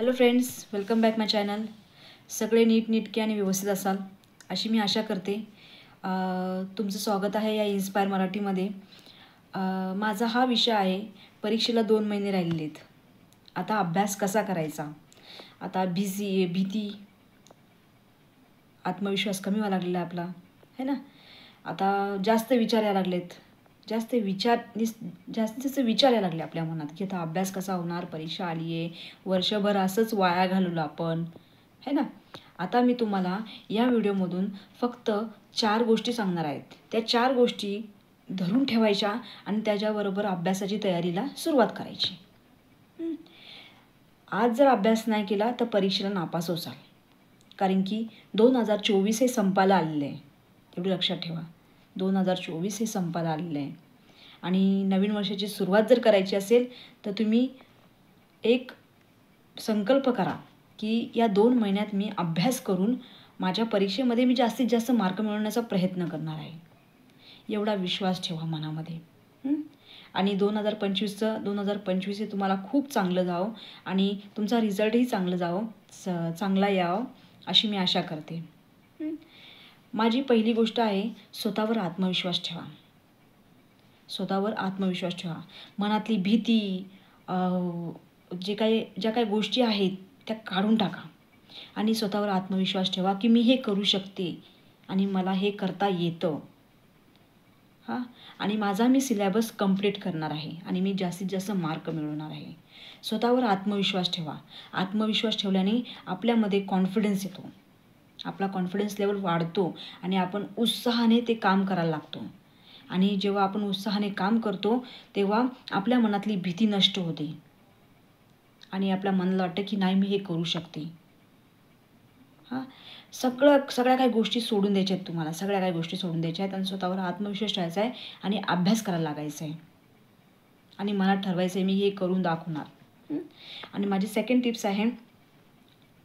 Hello friends, welcome back माय channel. सगळे नीटनेटके आणि व्यवस्थित असाल अशी मी आशा करते. तुमचं स्वागत आहे या इन्स्पायर मराठीमध्ये. माझा हा विषय आहे, परीक्षेला 2 महिने राहिलेले आहेत. आता अभ्यास कसा करायचा. आता भीती, आत्मविश्वास कमी व्हायला लागलेला आपला, है ना. आता जास्त विचार यायला लागलेत, जास्त विचार यायला लागले आपल्या मनात की आता अभ्यास कसा होणार, परीक्षा आली आहे, वर्षभर असंच वाया घालवलं आपण, है ना. आता मी तुम्हाला या व्हिडिओमधून फक्त 4 गोष्टी सांगणार आहेत. त्या 4 गोष्टी धरून ठेवायच्या आणि त्याच्याबरोबर अभ्यासाची तयारीला सुरुवात करायची. आज जर अभ्यास नाही केला तर परीक्षेला नापास होसाल, कारण की 2024 हे संपायला आलेलं आहे. एवढं लक्षात ठेवा, 2024 हे संपायला आलेलं आहे. आणि नवीन वर्षाची सुरुवात जर करायची असेल तर तुम्ही एक संकल्प करा की या 2 महिन्यात मी अभ्यास करून माझ्या परीक्षेमध्ये मी जास्तीत जास्त मार्क मिळवण्याचा प्रयत्न करणार आहे. एवढा विश्वास ठेवा मनामध्ये. आणि 2025 हे तुम्हाला खूप चांगलं जावं आणि तुमचा रिझल्टही चांगला यावं अशी मी आशा करते. माझी पहिली गोष्ट आहे, स्वतःवर आत्मविश्वास ठेवा. स्वतःवर आत्मविश्वास ठेवा. मनातली भीती, ज्या काही गोष्टी आहेत त्या काढून टाका आणि स्वतःवर आत्मविश्वास ठेवा की मी हे करू शकते आणि मला हे करता येतं. आणि माझा मी सिलेबस कंप्लीट करणार आहे आणि मी जास्तीत जास्त मार्क मिळवणार आहे. स्वतःवर आत्मविश्वास ठेवा. आत्मविश्वास ठेवल्याने आपल्यामध्ये कॉन्फिडन्स येतो. आपला कॉन्फिडन्स लेवल वाढतो आणि आपण उत्साहाने ते काम करायला लागतो. आणि जेव्हा आपण उत्साहाने काम करतो तेव्हा आपल्या मनातली भीती नष्ट होते आणि आपल्या मनाला वाटतं की नाही, मी हे करू शकते. सगळ्या काही गोष्टी सोडून द्यायच्या आहेत तुम्हाला. सगळ्या काही गोष्टी सोडून द्यायच्या आहेत आणि स्वतःवर आत्मविश्वास ठेवायचा आहे आणि अभ्यास करायला लागायचा आहे आणि मला ठरवायचं आहे मी हे करून दाखवणार. आणि माझी सेकंड टिप्स आहे,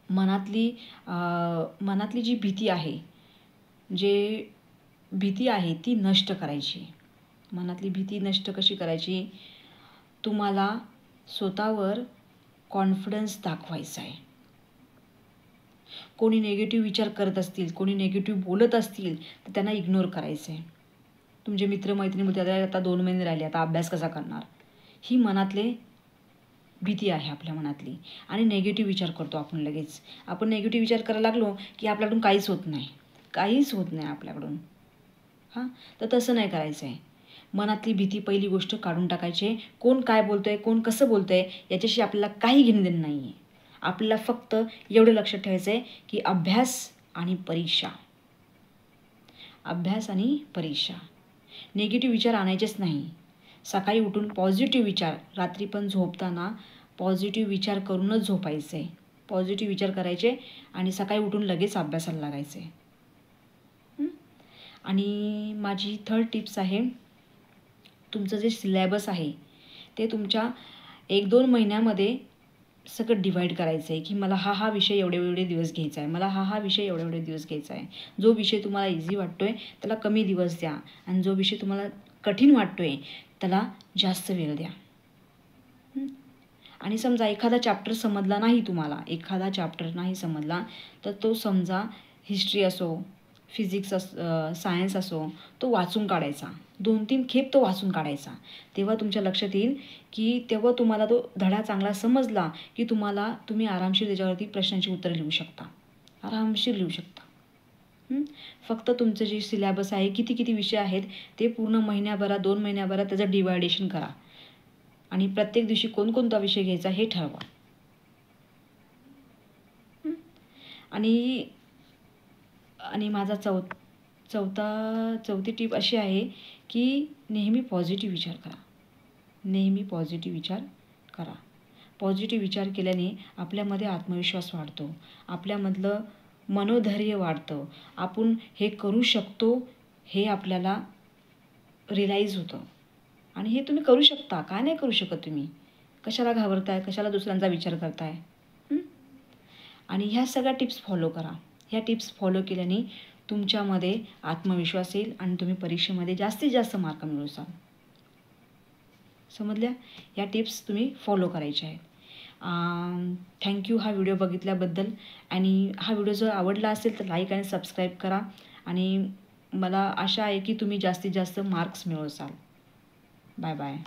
मनातली जी भीती आहे ती नष्ट करायची. मनातली भीती नष्ट कशी करायची. तुम्हाला स्वतःवर कॉन्फिडन्स दाखवायचा आहे. कोणी नेगेटिव्ह विचार करत असतील, कोणी नेगेटिव्ह बोलत असतील तर त्यांना इग्नोर करायचं आहे. तुमचे मित्रमैत्रिणी बोलतात आता 2 महिने राहिले, आता अभ्यास कसा करणार. ही मनातली भीती आहे आपल्या मनातली. आणि नेगेटिव्ह विचार करतो आपण लगेच. आपण नेगेटिव्ह विचार करायला लागलो की आपल्याकडून काहीच होत नाही आपल्याकडून. तर तसं नाही करायचं आहे. मनातली भीती पहिली गोष्ट काढून टाकायची. कोण काय बोलतोय, कोण कसं बोलतोय याच्याशी आपल्याला काही घेणं देणं नाही आहे. आपल्याला फक्त एवढं लक्षात ठेवायचं आहे की अभ्यास आणि परीक्षा. निगेटिव्ह विचार आणायचेच नाही. सकाळी उठून पॉझिटिव्ह विचार, रात्री पण झोपताना पॉझिटिव्ह विचार करूनच झोपायचं आहे. पॉझिटिव्ह विचार करायचे आणि सकाळी उठून लगेच अभ्यासाला लागायचं आहे. आणि माझी थर्ड टिप्स आहे, तुमचं जे सिलेबस आहे ते तुमच्या 1-2 महिन्यामध्ये सगळं डिवाईड करायचं आहे की मला हा विषय एवढे दिवस घ्यायचा आहे, मला हा विषय एवढे दिवस घ्यायचा आहे. जो विषय तुम्हाला इझी वाटतो आहे त्याला कमी दिवस द्या आणि जो विषय तुम्हाला कठीण वाटतो आहे त्याला जास्त वेळ द्या. आणि समजा एखादा चॅप्टर समजला नाही तुम्हाला, तर तो समजा हिस्ट्री असो, फिजिक्स सायन्स असो, तो वाचून काढायचा. 2-3 खेप तो वाचून काढायचा. तेव्हा तुमच्या लक्षात येईल की तेव्हा तुम्हाला तो धडा चांगला समजला की तुम्ही आरामशीर त्याच्यावरती प्रश्नांची उत्तरं लिहू शकता. फक्त तुमचं जे सिलेबस आहे, किती विषय आहेत ते पूर्ण 2 महिन्याभरात त्याचं डिवायडेशन करा आणि प्रत्येक दिवशी कोणकोणता विषय घ्यायचा हे ठरवा. आणि माझा चौथी टीप अशी आहे की नेहमी पॉझिटिव्ह विचार करा. पॉझिटिव्ह विचार केल्याने आपल्यामध्ये आत्मविश्वास वाढतो, आपल्यामधलं मनोधैर्य वाढतं. आपण हे करू शकतो हे आपल्याला रिअलाईज होतं आणि हे तुम्ही करू शकता. का नाही करू शकत तुम्ही? कशाला घाबरताय, कशाला दुसऱ्यांचा विचार करताय. आणि ह्या सगळ्या टिप्स फॉलो करा. ह्या टिप्स फॉलो केल्याने तुमच्यामध्ये आत्मविश्वास येईल आणि तुम्ही परीक्षेमध्ये जास्तीत जास्त मार्क मिळवसाल. समजल्या? या टिप्स तुम्ही फॉलो करायच्या आहेत. थँक्यू हा व्हिडिओ बघितल्याबद्दल. आणि हा व्हिडिओ जर आवडला असेल तर लाईक आणि सबस्क्राईब करा. आणि मला आशा आहे की तुम्ही जास्तीत जास्त मार्क्स मिळवसाल. Bye bye.